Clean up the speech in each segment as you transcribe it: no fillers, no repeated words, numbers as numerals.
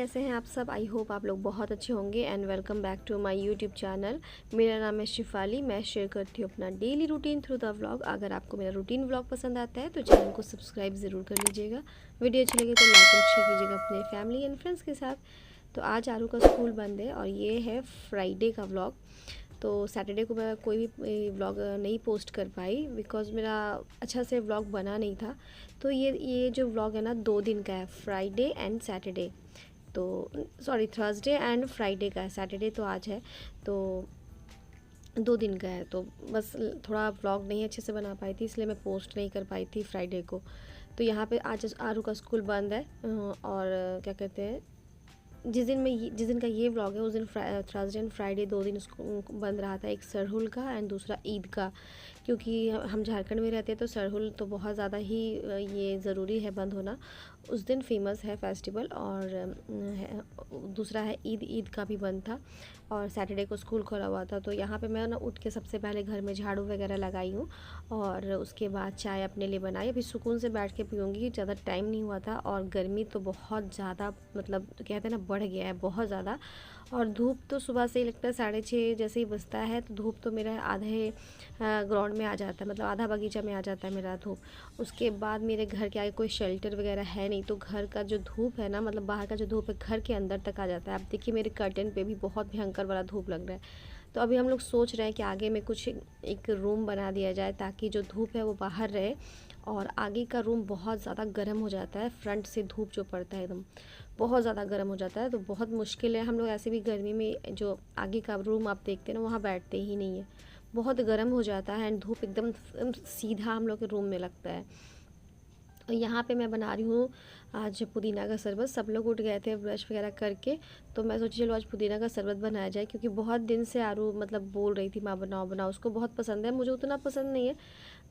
कैसे हैं आप सब। आई होप आप लोग बहुत अच्छे होंगे and welcome back to my YouTube channel. मेरा नाम है शिफाली। मैं शेयर करती हूँ अपना daily routine through the vlog. अगर आपको मेरा रूटीन व्लॉग पसंद आता है तो चैनल को सब्सक्राइब ज़रूर कर लीजिएगा। वीडियो अच्छी लगे तो लाइक एंड शेयर कीजिएगा अपने फैमिली एंड फ्रेंड्स के साथ। तो आज आरू का स्कूल बंद है और ये है फ्राइडे का व्लॉग। तो सैटरडे को मैं कोई भी व्लॉग नहीं पोस्ट कर पाई बिकॉज़ मेरा अच्छा से व्लॉग बना नहीं था। तो ये जो व्लॉग है ना 2 दिन का है, फ्राइडे एंड सैटरडे। तो सॉरी, थर्सडे एंड फ्राइडे का है, सैटरडे तो आज है। तो 2 दिन का है। तो बस थोड़ा व्लॉग नहीं अच्छे से बना पाई थी, इसलिए मैं पोस्ट नहीं कर पाई थी फ्राइडे को। तो यहाँ पे आज आरू का स्कूल बंद है और क्या कहते हैं, जिस दिन का ये व्लॉग है उस दिन थर्सडे एंड फ्राइडे 2 दिन उसको बंद रहा था। एक सरहुल का एंड दूसरा ईद का, क्योंकि हम झारखंड में रहते हैं तो सरहुल तो बहुत ज़्यादा ही ये ज़रूरी है बंद होना। उस दिन फेमस है फेस्टिवल। और दूसरा है ईद। ईद का भी बंद था और सैटरडे को स्कूल खोला हुआ था। तो यहाँ पे मैं ना उठ के सबसे पहले घर में झाड़ू वगैरह लगाई हूँ और उसके बाद चाय अपने लिए बनाई। अभी सुकून से बैठ के पीऊँगी, ज़्यादा टाइम नहीं हुआ था और गर्मी तो बहुत ज़्यादा, मतलब कहते हैं ना, बढ़ गया है बहुत ज़्यादा। और धूप तो सुबह से ही लगता है 6:30 जैसे ही बजता है तो धूप तो मेरा आधे ग्राउंड में आ जाता है, मतलब आधा बगीचा में आ जाता है मेरा धूप। उसके बाद मेरे घर के आगे कोई शेल्टर वगैरह है नहीं, तो घर का जो धूप है ना, मतलब बाहर का जो धूप है घर के अंदर तक आ जाता है। अब देखिए मेरे कर्टन पे भी बहुत भयंकर वाला धूप लग रहा है। तो अभी हम लोग सोच रहे हैं कि आगे में कुछ एक रूम बना दिया जाए ताकि जो धूप है वो बाहर रहे। और आगे का रूम बहुत ज़्यादा गर्म हो जाता है, फ्रंट से धूप जो पड़ता है एकदम बहुत ज़्यादा गर्म हो जाता है। तो बहुत मुश्किल है, हम लोग ऐसे भी गर्मी में जो आगे का रूम आप देखते हैं ना वहाँ बैठते ही नहीं है, बहुत गर्म हो जाता है एंड धूप एकदम सीधा हम लोग के रूम में लगता है। और यहाँ पे मैं बना रही हूँ आज पुदीना का शरबत। सब लोग उठ गए थे ब्रश वगैरह करके, तो मैं सोची चलो आज पुदीना का शरबत बनाया जाए, क्योंकि बहुत दिन से आरू मतलब बोल रही थी माँ बनाओ बनाओ। उसको बहुत पसंद है, मुझे उतना पसंद नहीं है,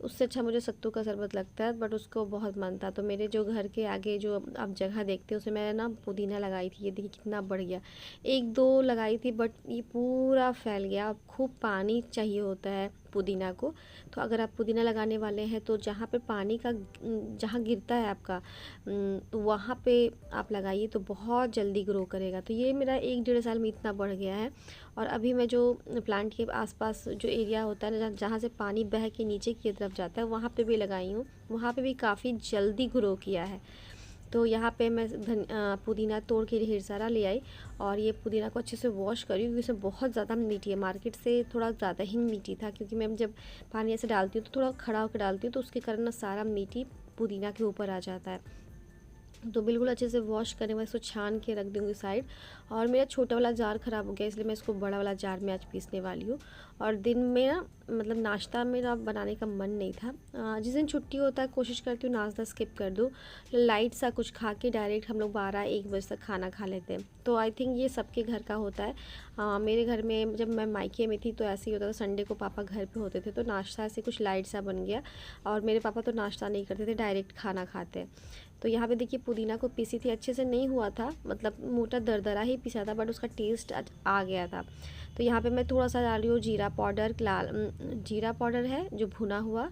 उससे अच्छा मुझे सत्तू का शरबत लगता है, बट उसको बहुत मन था। तो मेरे जो घर के आगे जो आप जगह देखते हैं उसमें मैंने ना पुदीना लगाई थी। ये देखिए कितना बढ़ गया। 1-2 लगाई थी बट ये पूरा फैल गया। खूब पानी चाहिए होता है पुदीना को। तो अगर आप पुदीना लगाने वाले हैं तो जहाँ पे पानी का जहाँ गिरता है आपका, तो वहाँ पे आप लगाइए तो बहुत जल्दी ग्रो करेगा। तो ये मेरा 1-1.5 साल में इतना बढ़ गया है। और अभी मैं जो प्लांट के आसपास जो एरिया होता है ना, जहाँ से पानी बह के नीचे की तरफ जाता है, वहाँ पे भी लगाई हूँ। वहाँ पे भी काफ़ी जल्दी ग्रो किया है। तो यहाँ पे मैं पुदीना तोड़ के ढेर सारा ले आई और ये पुदीना को अच्छे से वॉश करी, क्योंकि इसमें बहुत ज़्यादा मिट्टी है। मार्केट से थोड़ा ज़्यादा ही मिट्टी था, क्योंकि मैं जब पानी ऐसे डालती हूँ तो थोड़ा खड़ा होकर डालती हूँ, तो उसके कारण ना सारा मिट्टी पुदीना के ऊपर आ जाता है। तो बिल्कुल अच्छे से वॉश करने मैं इसको छान के रख दूँगी साइड। और मेरा छोटा वाला जार ख़राब हो गया, इसलिए मैं इसको बड़ा वाला जार में आज पीसने वाली हूँ। और दिन में ना, मतलब नाश्ता मेरा बनाने का मन नहीं था। जिस दिन छुट्टी होता है कोशिश करती हूँ नाश्ता स्किप कर दूँ, लाइट सा कुछ खा के डायरेक्ट हम लोग 12-1 बजे तक खाना खा लेते हैं। तो आई थिंक ये सबके घर का होता है। मेरे घर में जब मैं मायके में थी तो ऐसे ही होता था, संडे को पापा घर पे होते थे तो नाश्ता ऐसे कुछ लाइट सा बन गया। और मेरे पापा तो नाश्ता नहीं करते थे, डायरेक्ट खाना खाते हैं। तो यहाँ पे देखिए पुदीना को पीसी थी, अच्छे से नहीं हुआ था, मतलब मोटा दरदरा ही पीसा था, बट उसका टेस्ट आ गया था। तो यहाँ पे मैं थोड़ा सा डाल रही हूँ जीरा पाउडर। जीरा पाउडर है जो भुना हुआ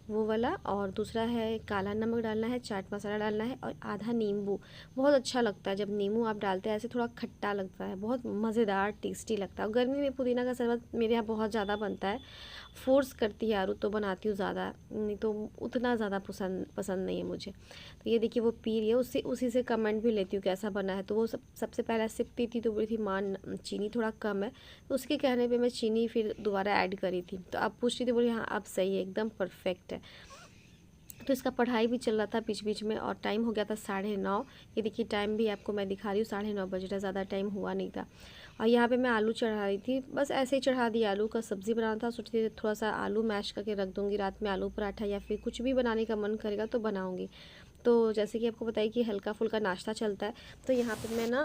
वो वाला, और दूसरा है काला नमक डालना है, चाट मसाला डालना है और आधा नींबू। बहुत अच्छा लगता है जब नींबू आप डालते हैं, ऐसे थोड़ा खट्टा लगता है, बहुत मज़ेदार टेस्टी लगता है। और गर्मी में पुदीना का शरबत मेरे यहाँ बहुत ज़्यादा बनता है। फोर्स करती है आरू तो बनाती हूँ ज़्यादा, नहीं तो उतना ज़्यादा पसंद नहीं है मुझे। तो ये देखिए वो पी रही है, उसी से कमेंट भी लेती हूँ कैसा बना है। तो वो सबसे पहले सिप पी थी तो बोली थी माँ चीनी थोड़ा कम है, तो उसके कहने पे मैं चीनी फिर दोबारा ऐड करी थी। तो अब पूछ रही थी, बोली हाँ अब सही है, एकदम परफेक्ट है। तो इसका पढ़ाई भी चल रहा था बीच बीच में और टाइम हो गया था 9:30। ये देखिए टाइम भी आपको मैं दिखा रही हूँ, 9:30 बज रहा, ज़्यादा टाइम हुआ नहीं था। और यहाँ पे मैं आलू चढ़ा रही थी, बस ऐसे ही चढ़ा दिया। आलू का सब्ज़ी बनाना था, सोचती थी थोड़ा सा आलू मैश करके रख दूँगी, रात में आलू पराठा या फिर कुछ भी बनाने का मन करेगा तो बनाऊँगी। तो जैसे कि आपको बताइए कि हल्का फुल्का नाश्ता चलता है। तो यहाँ पे मैं ना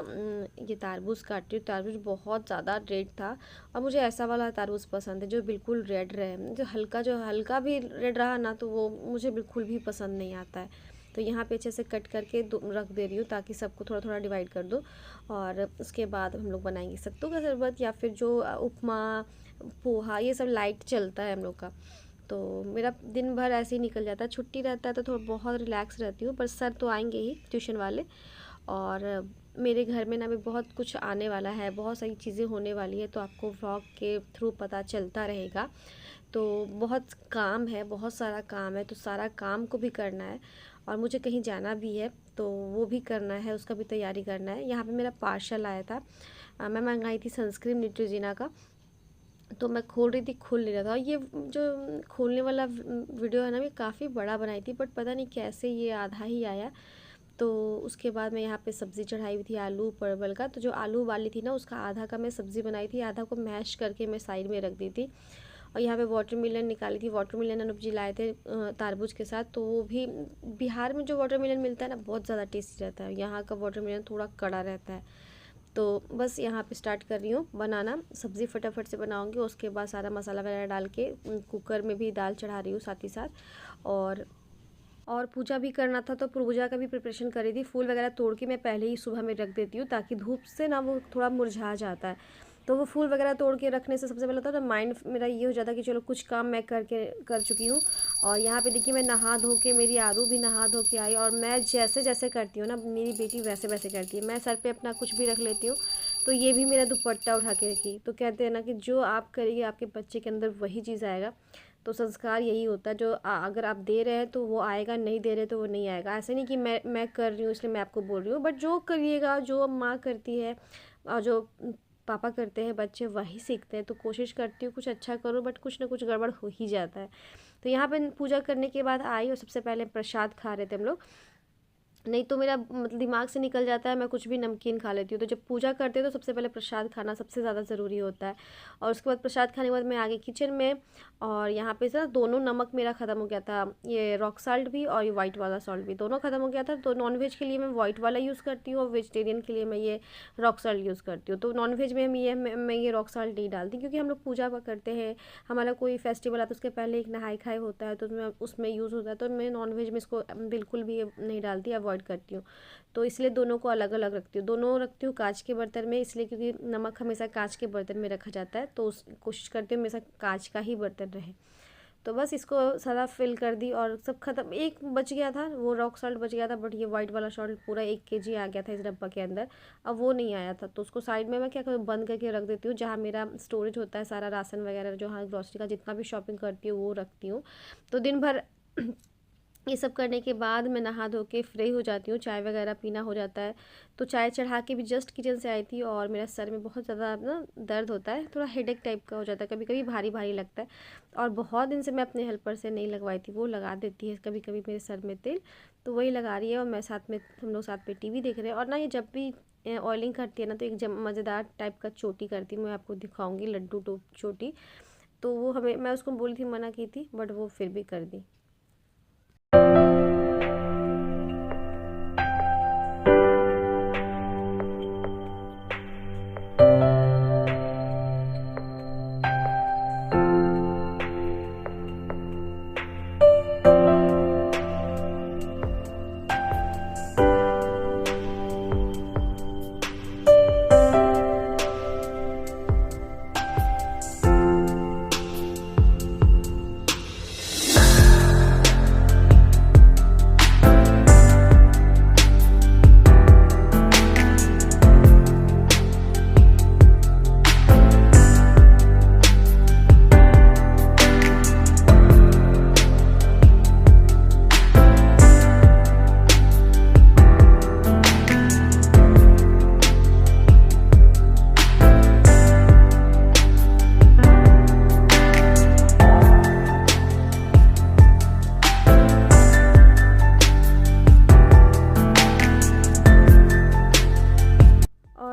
ये तरबूज काट रही हूँ। तरबूज बहुत ज़्यादा रेड था और मुझे ऐसा वाला तरबूज पसंद है जो बिल्कुल रेड रहे। जो हल्का भी रेड रहा ना तो वो मुझे बिल्कुल भी पसंद नहीं आता है। तो यहाँ पे अच्छे से कट करके रख दे रही हूँ ताकि सबको थोड़ा थोड़ा डिवाइड कर दो। और उसके बाद हम लोग बनाएंगे सत्तू का शरबत या फिर जो उपमा पोहा, ये सब लाइट चलता है हम लोग का। तो मेरा दिन भर ऐसे ही निकल जाता है। छुट्टी रहता है तो थोड़ा बहुत रिलैक्स रहती हूँ, पर सर तो आएंगे ही ट्यूशन वाले। और मेरे घर में ना भी बहुत कुछ आने वाला है, बहुत सारी चीज़ें होने वाली है, तो आपको व्लॉग के थ्रू पता चलता रहेगा। तो बहुत काम है, बहुत सारा काम है, तो सारा काम को भी करना है और मुझे कहीं जाना भी है, तो वो भी करना है, उसका भी तैयारी करना है। यहाँ पे मेरा पार्सल आया था, मैं मंगाई थी सनस्क्रीन न्यूट्रोजिना का, तो मैं खोल रही थी, खुल नहीं रहा था। ये जो खोलने वाला वीडियो है ना, मैं काफ़ी बड़ा बनाई थी, बट पता नहीं कैसे ये आधा ही आया। तो उसके बाद मैं यहाँ पे सब्ज़ी चढ़ाई हुई थी आलू परवल का, तो जो आलू उबाली थी ना, उसका आधा का मैं सब्ज़ी बनाई थी, आधा को मैश करके मैं साइड में रख दी थी। और यहाँ पे वाटरमेलन निकाली थी, वाटरमेलन अनुप जी लाए थे तारबूज के साथ। तो वो भी, बिहार में जो वाटरमेलन मिलता है ना, बहुत ज़्यादा टेस्टी रहता है, यहाँ का वाटरमेलन थोड़ा कड़ा रहता है। तो बस यहाँ पे स्टार्ट कर रही हूँ बनाना, सब्ज़ी फटाफट से बनाऊँगी, उसके बाद सारा मसाला वगैरह डाल के कुकर में भी दाल चढ़ा रही हूँ साथ ही साथ। और पूजा भी करना था, तो पूजा का भी प्रिपरेशन कर रही थी। फूल वगैरह तोड़ के मैं पहले ही सुबह में रख देती हूँ, ताकि धूप से ना वो थोड़ा मुरझा जाता है। तो वो फूल वगैरह तोड़ के रखने से सबसे पहले तो माइंड मेरा ये हो जाता है कि चलो कुछ काम मैं कर चुकी हूँ। और यहाँ पे देखिए मैं नहा धो के, मेरी आरू भी नहा धो के आई, और मैं जैसे जैसे करती हूँ ना, मेरी बेटी वैसे वैसे करती है। मैं सर पे अपना कुछ भी रख लेती हूँ, तो ये भी मेरा दुपट्टा उठा के रखी। तो कहते हैं ना कि जो आप करिए आपके बच्चे के अंदर वही चीज़ आएगा। तो संस्कार यही होता है, जो अगर आप दे रहे हैं तो वो आएगा, नहीं दे रहे तो वो नहीं आएगा। ऐसे नहीं कि मैं कर रही हूँ इसलिए मैं आपको बोल रही हूँ, बट जो करिएगा, जो माँ करती है और जो पापा करते हैं, बच्चे वही सीखते हैं। तो कोशिश करती हूँ कुछ अच्छा करूँ, बट कुछ ना कुछ गड़बड़ हो ही जाता है। तो यहाँ पे पूजा करने के बाद आई, और सबसे पहले प्रसाद खा रहे थे हम लोग। नहीं तो मेरा मतलब दिमाग से निकल जाता है, मैं कुछ भी नमकीन खा लेती हूँ। तो जब पूजा करते हैं तो सबसे पहले प्रसाद खाना सबसे ज़्यादा ज़रूरी होता है। और उसके बाद प्रसाद खाने के बाद मैं आ गई किचन में, और यहाँ पे से दोनों नमक मेरा ख़त्म हो गया था, ये रॉक साल्ट भी और ये वाइट वाला सॉल्ट भी, दोनों ख़त्म हो गया था। तो नॉनवेज के लिए मैं वाइट वाला यूज़ करती हूँ, और वेजिटेरियन के लिए मैं ये रॉक साल्ट यूज़ करती हूँ। तो नॉनवेज में मैं ये रॉक साल्ट नहीं डालती, क्योंकि हम लोग पूजा करते हैं, हमारा कोई फेस्टिवल आता है, उसके पहले एक नहाई खाई होता है, तो उसमें यूज़ होता है। तो मैं नॉनवेज में इसको बिल्कुल भी नहीं डालती, अवॉइड करती हूँ। तो इसलिए दोनों को अलग अलग रखती हूँ, दोनों रखती हूँ कांच के बर्तन में, इसलिए क्योंकि नमक हमेशा कांच के बर्तन में रखा जाता है, तो कोशिश करती हूँ हमेशा कांच का ही बर्तन रहे। तो बस इसको सारा फिल कर दी और सब खत्म। एक बच गया था, वो रॉक सॉल्ट बच गया था, बट ये वाइट वाला सॉल्ट पूरा 1 kg आ गया था इस डब्बा के अंदर। अब वो नहीं आया था, तो उसको साइड में मैं क्या करूँ, बंद करके रख देती हूँ, जहाँ मेरा स्टोरेज होता है सारा राशन वगैरह, जो हाँ ग्रॉसरी का जितना भी शॉपिंग करती हूँ वो रखती हूँ। तो दिन भर ये सब करने के बाद मैं नहा धो के फ्री हो जाती हूँ, चाय वगैरह पीना हो जाता है। तो चाय चढ़ा के भी जस्ट किचन से आई थी, और मेरा सर में बहुत ज़्यादा ना दर्द होता है, थोड़ा हेडेक टाइप का हो जाता है, कभी कभी भारी भारी लगता है। और बहुत दिन से मैं अपने हेल्पर से नहीं लगवाई थी, वो लगा देती है कभी कभी मेरे सर में तेल, तो वही लगा रही है। और मैं साथ में, हम लोग साथ में टीवी देख रहे हैं। और ना ये जब भी ऑयलिंग करती है ना, तो एक मज़ेदार टाइप का चोटी करती है, मैं आपको दिखाऊँगी, लड्डू टोप चोटी। तो वो हमें, मैं उसको बोली थी, मना की थी, बट वो फिर भी कर दी।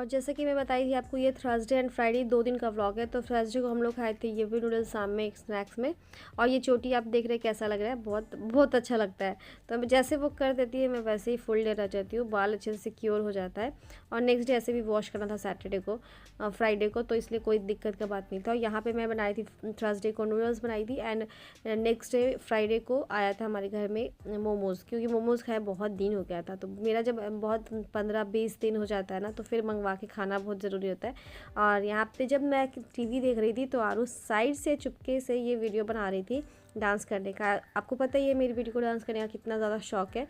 और जैसे कि मैं बताई थी आपको, ये थर्सडे एंड फ्राइडे 2 दिन का व्लॉग है। तो थर्सडे को हम लोग खाए थे ये भी नूडल्स शाम में एक स्नैक्स में। और ये चोटी आप देख रहे हैं कैसा लग रहा है, बहुत बहुत अच्छा लगता है। तो जैसे वो कर देती है, मैं वैसे ही फुल डे रह जाती हूँ, बाल अच्छे से सिक्योर हो जाता है। और नेक्स्ट डे ऐसे भी वॉश करना था सैटरडे को, फ्राइडे को, तो इसलिए कोई दिक्कत का बात नहीं था। और यहाँ पर मैं बनाई थी थर्सडे को नूडल्स बनाई थी, एंड नेक्स्ट डे फ्राइडे को आया था हमारे घर में मोमोज़, क्योंकि मोमोज़ खाए बहुत दिन हो गया था। तो मेरा जब बहुत 15-20 दिन हो जाता है ना, तो फिर मंगवा के खाना बहुत ज़रूरी होता है। और यहाँ पे जब मैं टीवी देख रही थी, तो आरू साइड से चुपके से ये वीडियो बना रही थी डांस करने का। आपको पता ही है मेरी बेटी को डांस करने का कितना ज़्यादा शौक है।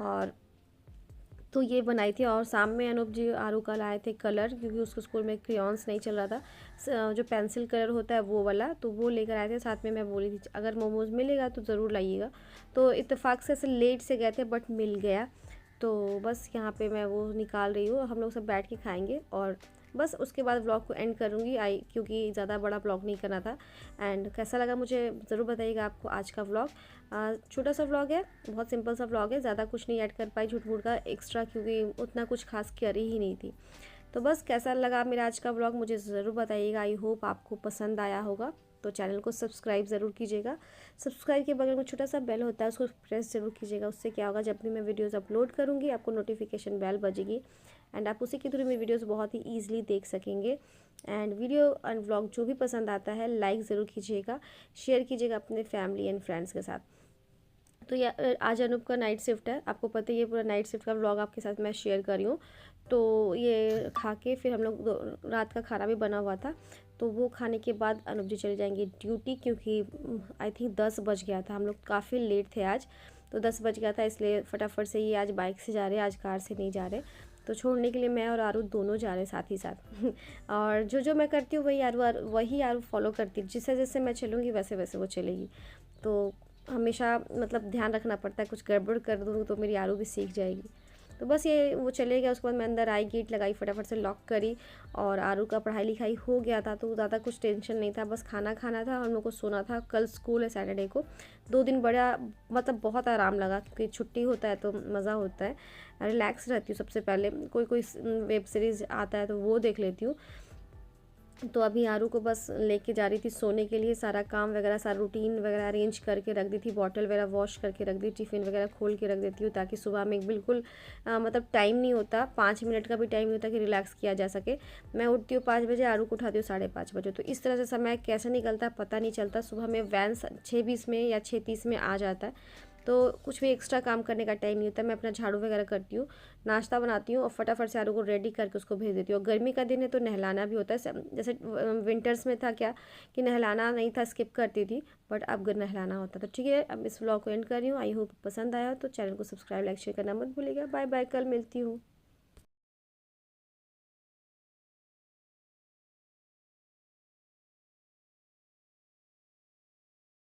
और तो ये बनाई थी। और शाम में अनूप जी आरू का लाए थे कलर, क्योंकि उसको स्कूल में क्रेयॉन्स नहीं चल रहा था, जो पेंसिल कलर होता है वो वाला, तो वो लेकर आए थे। साथ में मैं बोली थी अगर मोमोज़ मिलेगा तो ज़रूर लाइएगा। तो इत्तेफाक से ऐसे लेट से गए थे बट मिल गया। तो बस यहाँ पे मैं वो निकाल रही हूँ, हम लोग सब बैठ के खाएंगे और बस उसके बाद व्लॉग को एंड करूँगी क्योंकि ज़्यादा बड़ा व्लॉग नहीं करना था। एंड कैसा लगा मुझे ज़रूर बताइएगा आपको आज का व्लॉग। छोटा सा व्लॉग है, बहुत सिंपल सा व्लॉग है, ज़्यादा कुछ नहीं ऐड कर पाई झूठ मूठ का एक्स्ट्रा, क्योंकि उतना कुछ खास करी ही नहीं थी। तो बस कैसा लगा मेरा आज का व्लॉग मुझे ज़रूर बताइएगा। आई होप आपको पसंद आया होगा। तो चैनल को सब्सक्राइब ज़रूर कीजिएगा। सब्सक्राइब के बगल में छोटा सा बेल होता है, उसको प्रेस ज़रूर कीजिएगा। उससे क्या होगा, जब भी मैं वीडियोस अपलोड करूँगी आपको नोटिफिकेशन बेल बजेगी एंड आप उसी के थ्रू मेरी वीडियोस बहुत ही ईजिली देख सकेंगे। एंड वीडियो एंड व्लॉग जो भी पसंद आता है लाइक ज़रूर कीजिएगा, शेयर कीजिएगा अपने फैमिली एंड फ्रेंड्स के साथ। तो ये आज अनूप का नाइट शिफ्ट है, आपको पता ही है, पूरा नाइट शिफ्ट का व्लॉग आपके साथ मैं शेयर कर रही हूँ। तो ये खा के फिर हम लोग रात का खाना भी बना हुआ था, तो वो खाने के बाद अनूप जी चले जाएंगे ड्यूटी, क्योंकि आई थिंक 10 बज गया था। हम लोग काफ़ी लेट थे आज, तो 10 बज गया था, इसलिए फटाफट से ये आज बाइक से जा रहे हैं, आज कार से नहीं जा रहे। तो छोड़ने के लिए मैं और आरू दोनों जा रहे हैं साथ ही साथ और जो मैं करती हूँ वही आरू फॉलो करती है, जिससे जैसे मैं चलूँगी वैसे वैसे वो चलेगी। तो हमेशा मतलब ध्यान रखना पड़ता है, कुछ गड़बड़ कर दूँ तो मेरी आरू भी सीख जाएगी। तो बस ये वो चले गया, उसके बाद मैं अंदर आई, गेट लगाई, फटाफट से लॉक करी और आरू का पढ़ाई लिखाई हो गया था, तो ज़्यादा कुछ टेंशन नहीं था। बस खाना खाना था, हम लोग को सोना था। कल स्कूल है सैटरडे को, 2 दिन बड़ा मतलब बहुत आराम लगा, क्योंकि छुट्टी होता है तो मज़ा होता है, रिलैक्स रहती हूँ। सबसे पहले कोई वेब सीरीज़ आता है तो वो देख लेती हूँ। तो अभी आरू को बस लेके जा रही थी सोने के लिए, सारा काम वगैरह, सारा रूटीन वगैरह अरेंज करके रख दी थी, बॉटल वगैरह वॉश करके रख दी, टिफ़िन वगैरह खोल के रख देती हूँ, ताकि सुबह में बिल्कुल मतलब टाइम नहीं होता, 5 मिनट का भी टाइम नहीं होता कि रिलैक्स किया जा सके। मैं उठती हूँ 5 बजे, आरू को उठाती हूँ 5:30 बजे, तो इस तरह से समय कैसे निकलता पता नहीं चलता। सुबह में वैन 6:20 में या 6:30 में आ जाता है, तो कुछ भी एक्स्ट्रा काम करने का टाइम नहीं होता। मैं अपना झाड़ू वगैरह करती हूँ, नाश्ता बनाती हूँ और फटाफट से आरू को रेडी करके उसको भेज देती हूँ। और गर्मी का दिन है तो नहलाना भी होता है, जैसे विंटर्स में था क्या कि नहलाना नहीं था, स्किप करती थी, बट अब नहलाना होता। तो ठीक है, अब इस व्लॉग को एंड कर रही हूँ। आई होप पसंद आया, तो चैनल को सब्सक्राइब लाइक शेयर करना मत भूलिएगा। बाय बाय, कल मिलती हूँ।